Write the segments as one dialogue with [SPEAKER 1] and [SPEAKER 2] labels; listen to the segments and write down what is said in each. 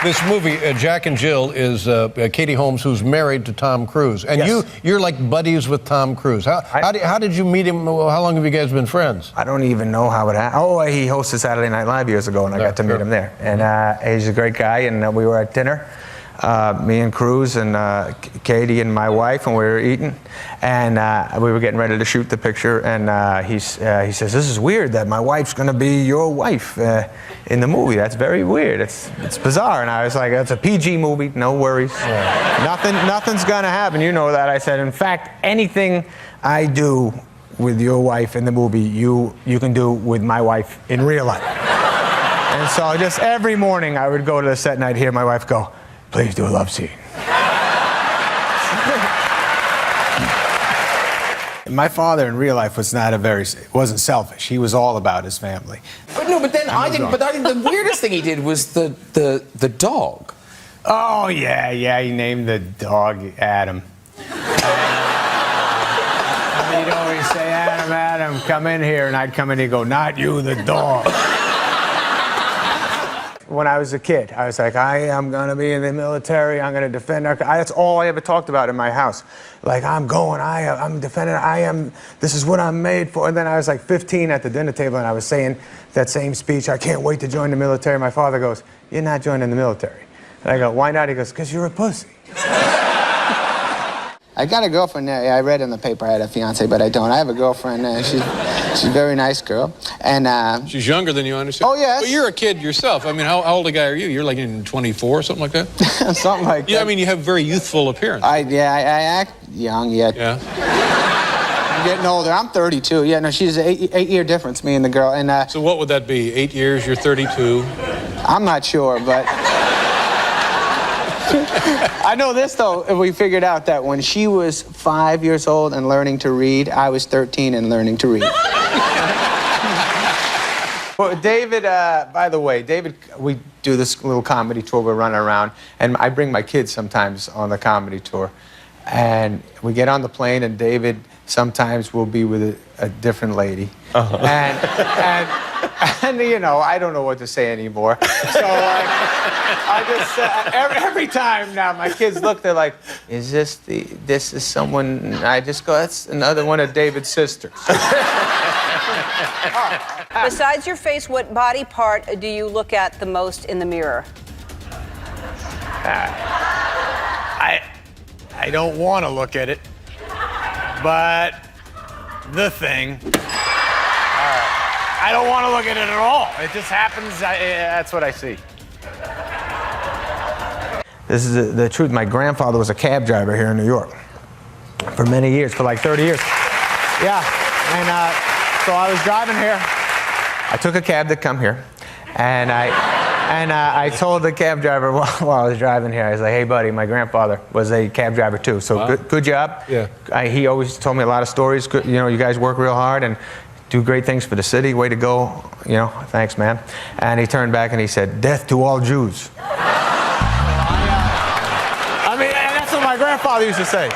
[SPEAKER 1] This movie, Jack and Jill, is Katie Holmes, who's married to Tom Cruise. And
[SPEAKER 2] yes.
[SPEAKER 1] you're like buddies with Tom Cruise. How did you meet him? How long have you guys been friends?
[SPEAKER 2] I don't even know how it happened. Oh, he hosted Saturday Night Live years ago, and I got to meet him there. And he's a great guy, and we were at dinner. Me and Cruise and Katie and my wife, and we were eating, and we were getting ready to shoot the picture, and he says, "This is weird that my wife's going to be your wife in the movie. That's very weird. It's bizarre." And I was like, "It's a PG movie, no worries. Nothing's going to happen. You know that." I said, "In fact, anything I do with your wife in the movie, you can do with my wife in real life." And so just every morning I would go to the set and I'd hear my wife go, "Please do a love scene." My father in real life was wasn't selfish. He was all about his family.
[SPEAKER 3] But then I think the weirdest thing he did was the dog.
[SPEAKER 2] Oh yeah, he named the dog Adam. He'd always say, Adam, come in here, and I'd come in and he'd go, "Not you, the dog." When I was a kid, I was like, I am going to be in the military, I'm going to defend our country. That's all I ever talked about in my house. Like, I'm defending, this is what I'm made for. And then I was like 15 at the dinner table, and I was saying that same speech, I can't wait to join the military. My father goes, "You're not joining the military." And I go, "Why not?" He goes, "Because you're a pussy."
[SPEAKER 4] I got a girlfriend there. I read in the paper I had a fiance, but I don't. I have a girlfriend, and she's a very nice girl. And
[SPEAKER 1] she's younger than you, I understand.
[SPEAKER 4] Oh, yes.
[SPEAKER 1] But you're a kid yourself. I mean, how old a guy are you? You're like in 24, something like that?
[SPEAKER 4] Something like that.
[SPEAKER 1] Yeah, I mean, you have very youthful appearance.
[SPEAKER 4] I act young yet.
[SPEAKER 1] Yeah.
[SPEAKER 4] I'm getting older. I'm 32. Yeah, no, she's an eight-year difference, me and the girl. And
[SPEAKER 1] so what would that be? 8 years, you're 32?
[SPEAKER 4] I'm not sure, but... I know this, though. We figured out that when she was 5 years old and learning to read, I was 13 and learning to read.
[SPEAKER 2] Well, David, by the way, we do this little comedy tour. We're running around, and I bring my kids sometimes on the comedy tour. And we get on the plane, and David sometimes will be with a different lady. Uh-huh. And you know, I don't know what to say anymore. So I just every time now my kids look, they're like, "Is this is someone?" And I just go, "That's another one of David's sisters."
[SPEAKER 5] Besides your face, what body part do you look at the most in the mirror?
[SPEAKER 2] I don't want to look at it, but the thing. I don't want to look at it at all. It just happens. That's what I see. This is the truth. My grandfather was a cab driver here in New York for many years, for like 30 years. Yeah, and so I was driving here. I took a cab to come here, and I told the cab driver while I was driving here, I was like, "Hey, buddy, my grandfather was a cab driver too. So wow. good job."
[SPEAKER 1] Yeah.
[SPEAKER 2] He always told me a lot of stories. Good, you know, you guys work real hard and do great things for the city. Way to go. You know, thanks, man. And he turned back and he said, "Death to all Jews." I mean, and that's what my grandfather used to say.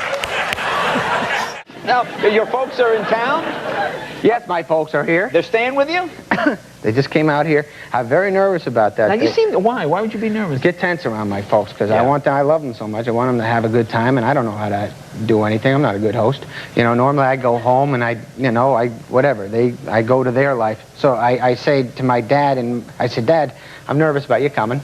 [SPEAKER 6] Now, your folks are in town?
[SPEAKER 4] Yes, my folks are here.
[SPEAKER 6] They're staying with you?
[SPEAKER 4] They just came out here. I'm very nervous about that.
[SPEAKER 6] Now, you seem... Why? Why would you be nervous?
[SPEAKER 4] Get tense around my folks, because I love them so much. I want them to have a good time, and I don't know how to do anything. I'm not a good host. You know, normally I go home and I go to their life. So I say to my dad, and I said, "Dad, I'm nervous about you coming."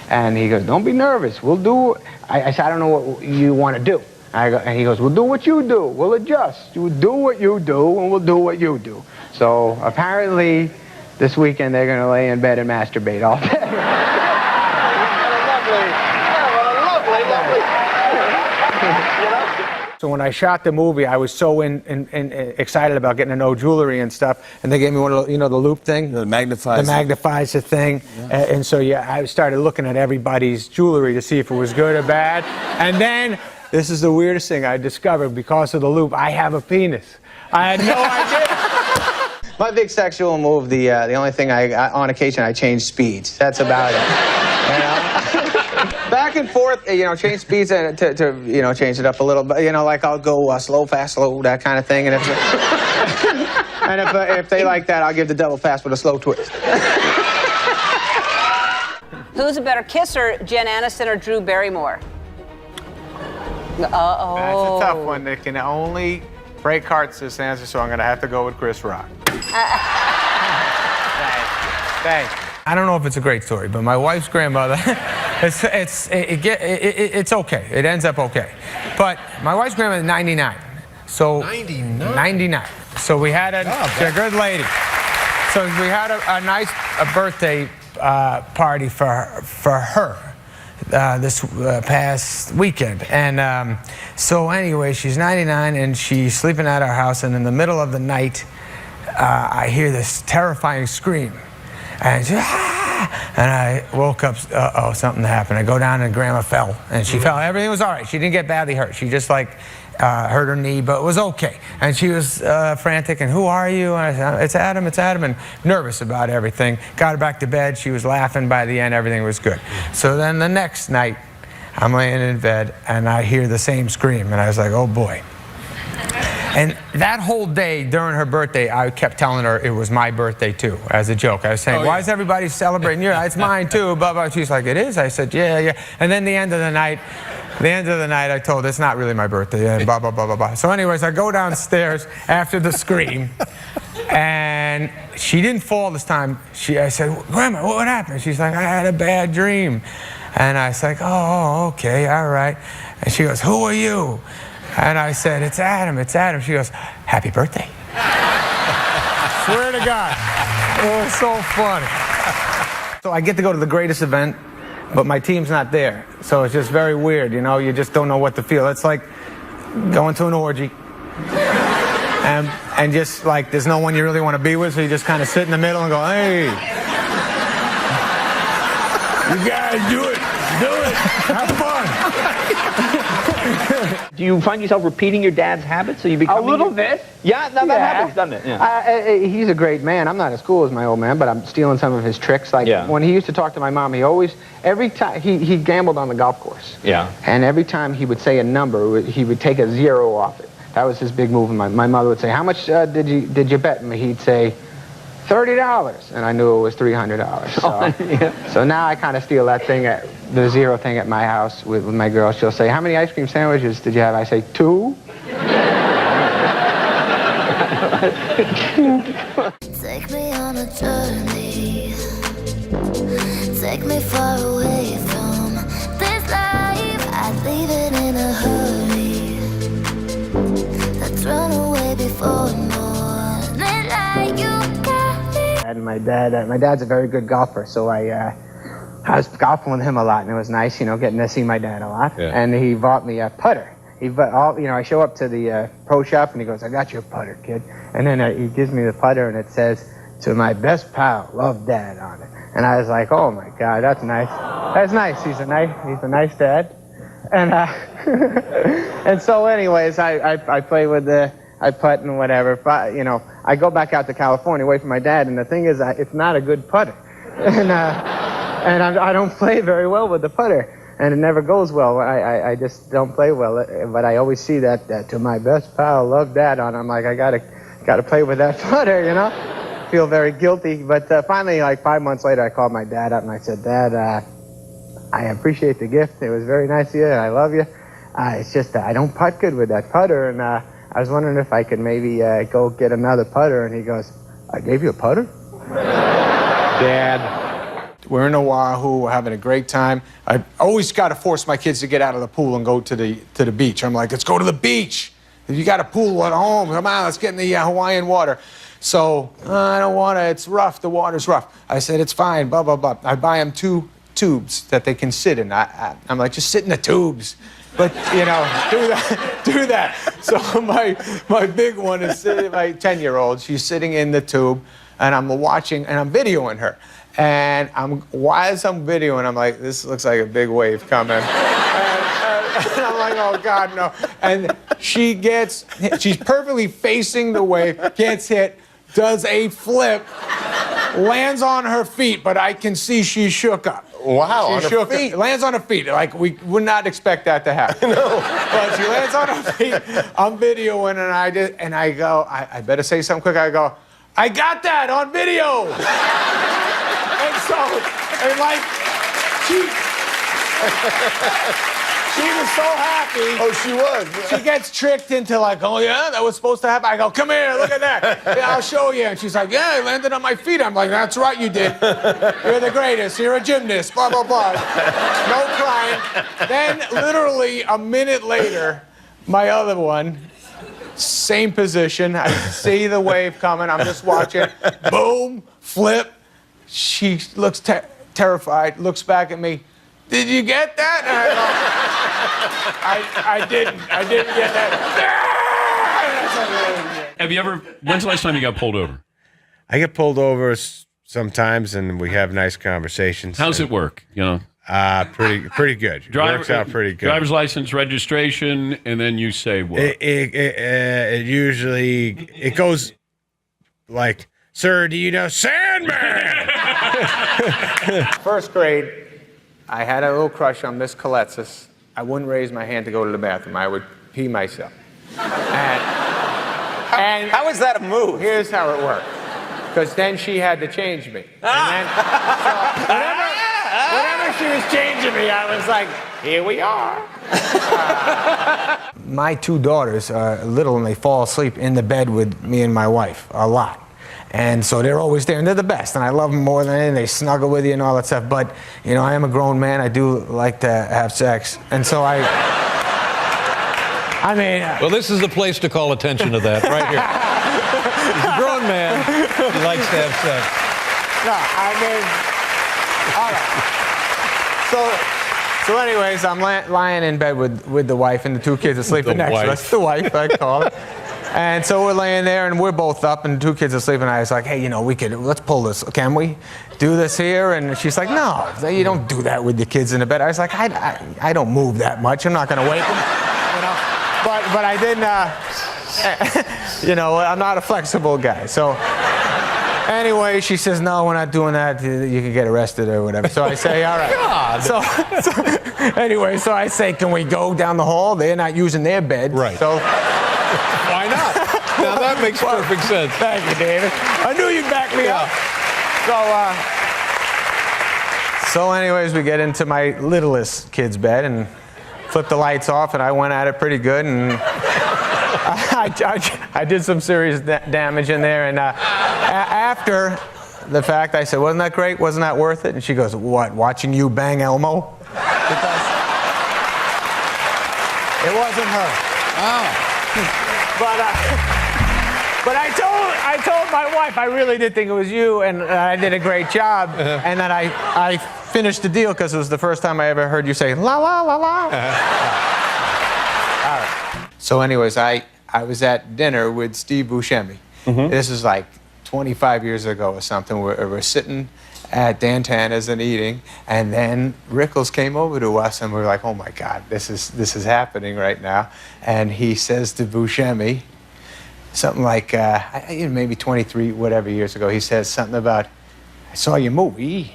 [SPEAKER 4] And he goes, "Don't be nervous. We'll do..." I said, "I don't know what you want to do." And he goes, "We'll do what you do. We'll adjust. You do what you do, and we'll do what you do." So apparently, this weekend they're going to lay in bed and masturbate all day. So when I shot the movie, I was so excited about getting to know jewelry and stuff, and they gave me one of the, the loop thing.
[SPEAKER 1] The magnifies.
[SPEAKER 2] The magnifies the thing. Yeah. And so I started looking at everybody's jewelry to see if it was good or bad. And then, this is the weirdest thing I discovered, because of the loop, I have a penis. I had no idea. My big sexual move, the only thing on occasion I change speeds. That's about it. Back and forth, change speeds to change it up a little. But like I'll go slow, fast, slow, that kind of thing. And if they like that, I'll give the double fast with a slow twist.
[SPEAKER 5] Who's a better kisser, Jen Aniston or Drew Barrymore? Uh-oh.
[SPEAKER 2] That's a tough one. They can only break hearts this answer, so I'm going to have to go with Chris Rock. Thank you. I don't know if it's a great story, but my wife's grandmother, it's okay. It ends up okay. But my wife's grandmother is 99. So 99. So we had a good lady. So we had a nice birthday party for her this past weekend. And so anyway, she's 99 and she's sleeping at our house, and in the middle of the night, I hear this terrifying scream. And I woke up, uh-oh, something happened. I go down and Grandma fell, and she fell. Everything was all right. She didn't get badly hurt. She just hurt her knee, but it was okay. And she was frantic, and who are you? And I said, it's Adam, and nervous about everything. Got her back to bed. She was laughing. By the end, everything was good. So then the next night, I'm laying in bed, and I hear the same scream, and I was like, oh boy. And that whole day during her birthday, I kept telling her it was my birthday too, as a joke. I was saying, why is everybody celebrating yours? It's mine too, blah, blah. She's like, it is? I said, yeah. And then the end of the night, I told her it's not really my birthday, and blah, blah, blah, blah, blah. So anyways, I go downstairs after the scream, and she didn't fall this time. I said, Grandma, what happened? She's like, I had a bad dream. And I was like, oh, okay, all right. And she goes, who are you? And I said, it's Adam. She goes, happy birthday. Swear to God. It was so funny. So I get to go to the greatest event, but my team's not there. So it's just very weird, you know? You just don't know what to feel. It's like going to an orgy. And just like there's no one you really want to be with, so you just kind of sit in the middle and go, hey. You guys do it. Have fun.
[SPEAKER 6] Do you find yourself repeating your dad's habits? So you become
[SPEAKER 4] A little bit.
[SPEAKER 6] Yeah, that happens, doesn't it? Yeah.
[SPEAKER 4] He's a great man. I'm not as cool as my old man, but I'm stealing some of his tricks. Like when he used to talk to my mom, every time he gambled on the golf course.
[SPEAKER 6] Yeah.
[SPEAKER 4] And every time he would say a number, he would take a zero off it. That was his big move. And my mother would say, how much did you bet me? He'd say, $30, and I knew it was $300. So, so now I kind of steal that thing, the zero thing at my house with my girl. She'll say, how many ice cream sandwiches did you have? I say, 2.
[SPEAKER 7] Take me on a journey. Take me far away from this life. I'd leave it in a hurry. Let's run away before morning light. You
[SPEAKER 4] And my dad's a very good golfer, so I was golfing with him a lot, and it was nice, you know, getting to see my dad a lot.
[SPEAKER 1] Yeah.
[SPEAKER 4] And he bought me a putter. I show up to the pro shop, and he goes, I got you a putter, kid. And then he gives me the putter, and it says, to my best pal, love Dad on it. And I was like, oh my God, that's nice. That's nice. He's a nice dad. And and so, anyways, I play with I putt and whatever. But, you know, I go back out to California away from my dad, and the thing is, it's not a good putter. And I don't play very well with the putter, and it never goes well. I just don't play well. But I always see that to my best pal, love Dad on. I'm like, I gotta play with that putter, you know. Feel very guilty. But finally, like 5 months later, I called my dad up and I said, Dad, I appreciate the gift. It was very nice of you, and I love you. It's just I don't putt good with that putter, and I was wondering if I could maybe go get another putter. And he goes, I gave you a putter?
[SPEAKER 2] Dad, we're in Oahu, we're having a great time. I always got to force my kids to get out of the pool and go to the beach. I'm like, let's go to the beach. If you got a pool at home, come on, let's get in the Hawaiian water. So, I don't want to, it's rough, the water's rough. I said, it's fine, blah, blah, blah. I buy them 2 tubes that they can sit in. I'm like, just sit in the tubes. But, you know, do that. So my big one is sitting, my 10-year-old, she's sitting in the tube, and I'm watching, and I'm videoing her. And as I'm videoing, I'm like, this looks like a big wave coming. And I'm like, oh, God, no. And she's perfectly facing the wave, gets hit, does a flip, lands on her feet, but I can see she shook up.
[SPEAKER 1] Wow, on her feet?
[SPEAKER 2] Lands on her feet. Like, we would not expect that to happen. No. But she lands on her feet. I'm videoing, and I go, I better say something quick. I go, I got that on video. And so, and like, She was so happy.
[SPEAKER 8] Oh, she was.
[SPEAKER 2] She gets tricked into like, oh yeah, that was supposed to happen. I go, come here, look at that. Yeah, I'll show you. And she's like, yeah, I landed on my feet. I'm like, that's right, you did. You're the greatest. You're a gymnast. Blah blah blah. No crying. Then literally a minute later, my other one, same position. I see the wave coming. I'm just watching. Boom, flip. She looks terrified. Looks back at me. Did you get that? And I didn't get that.
[SPEAKER 9] Have you ever, when's the last time you got pulled over?
[SPEAKER 8] I get pulled over sometimes, and we have nice conversations.
[SPEAKER 9] How's it work? You know,
[SPEAKER 8] pretty good. Works out pretty good.
[SPEAKER 9] Driver's license, registration, and then you say what?
[SPEAKER 8] It usually goes like, sir, do you know Sandler?
[SPEAKER 2] First grade, I had a little crush on Miss Coletsis. I wouldn't raise my hand to go to the bathroom. I would pee myself. And
[SPEAKER 3] How is that a move?
[SPEAKER 2] here's how it worked. Because then she had to change me. And then, so whenever she was changing me, I was like, here we are. My two daughters are little and they fall asleep in the bed with me and my wife a lot. And so they're always there, and they're the best, and I love them more than anything. They snuggle with you and all that stuff. But, you know, I am a grown man. I do like to have sex. And so I mean...
[SPEAKER 1] Well, this is the place to call attention to that, right here. He's a grown man. He likes to have sex.
[SPEAKER 2] No, I mean... All right. So anyways, I'm lying in bed with the wife, and the two kids are sleeping next to us. That's the wife, I call it. And so we're laying there, and we're both up, and the two kids are sleeping. And I was like, hey, you know, let's pull this. Can we do this here? And she's like, no, you don't do that with the kids in the bed. I was like, I don't move that much. I'm not going to wake them. You know? But I didn't, you know, I'm not a flexible guy. So anyway, she says, no, we're not doing that. You can get arrested or whatever. So I say, all right. God. So anyway, so I say, can we go down the hall? They're not using their bed.
[SPEAKER 1] Right.
[SPEAKER 2] So...
[SPEAKER 1] Why not? Now that makes perfect sense.
[SPEAKER 2] Thank you, David. I knew you'd back me up. So anyways, we get into my littlest kid's bed and flip the lights off, and I went at it pretty good, and I did some serious damage in there. And after the fact, I said, wasn't that great? Wasn't that worth it? And she goes, what, watching you bang Elmo? Because it wasn't her.
[SPEAKER 1] Oh.
[SPEAKER 2] But I told my wife I really did think it was you, and I did a great job, and then I finished the deal because it was the first time I ever heard you say la la la la. All right. So anyways, I was at dinner with Steve Buscemi. This is like 25 years ago or something. We're sitting at Dan Tana's and eating, and then Rickles came over to us, and we were like, oh my God, this is happening right now. And he says to Buscemi, something like, maybe 23, whatever years ago, he says something about, I saw your movie,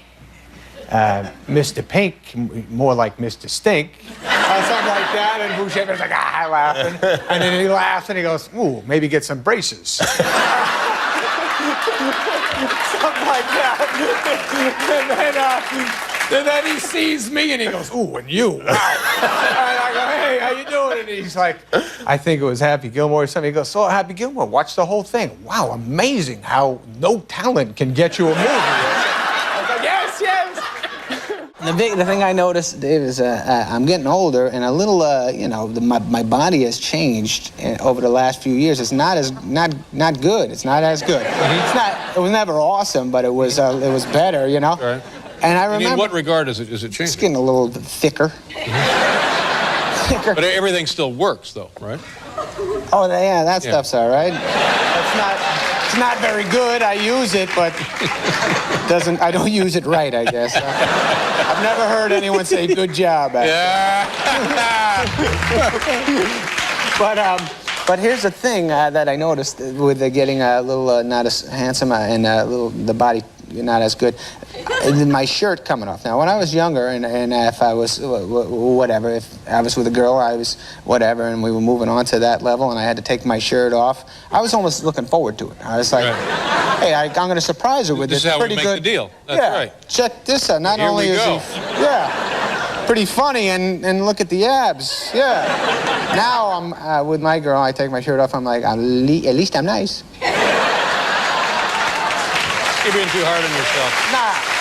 [SPEAKER 2] Mr. Pink, more like Mr. Stink, or something like that, and Buscemi's like, laughing. And then he laughs, and he goes, ooh, maybe get some braces. Something like that. And then he sees me and he goes, ooh, and you, wow. And I go, hey, how you doing? And he's like, I think it was Happy Gilmore or something. He goes, so Happy Gilmore, watch the whole thing. Wow, amazing how no talent can get you a movie. I was like, yes.
[SPEAKER 10] The thing I noticed, Dave, is I'm getting older, and a little, my body has changed over the last few years. It's not good. It's not as good. It was never awesome, but it was better, you know.
[SPEAKER 1] Right.
[SPEAKER 10] And I remember.
[SPEAKER 1] In what regard is it changing?
[SPEAKER 10] It's getting a little thicker.
[SPEAKER 1] But everything still works, though, right?
[SPEAKER 10] Oh, yeah, that stuff's all right.
[SPEAKER 2] It's not very good. I use it, but I don't use it right, I guess. I've never heard anyone say good job.
[SPEAKER 1] Yeah.
[SPEAKER 10] But here's the thing that I noticed with getting a little not as handsome and the body not as good. My shirt coming off. Now, when I was younger, and if I was whatever, if I was with a girl, I was whatever, and we were moving on to that level, and I had to take my shirt off, I was almost looking forward to it. I was like, hey, I'm going to surprise her with this
[SPEAKER 1] is how
[SPEAKER 10] pretty
[SPEAKER 1] we make
[SPEAKER 10] good
[SPEAKER 1] the deal. That's right.
[SPEAKER 10] Check this out. Not
[SPEAKER 1] Here
[SPEAKER 10] only
[SPEAKER 1] we
[SPEAKER 10] is
[SPEAKER 1] go.
[SPEAKER 10] he Yeah. Pretty funny, and look at the abs. Yeah. Now I'm with my girl. I take my shirt off. I'm like, at least I'm nice.
[SPEAKER 1] You're being too hard on yourself.
[SPEAKER 10] Nah.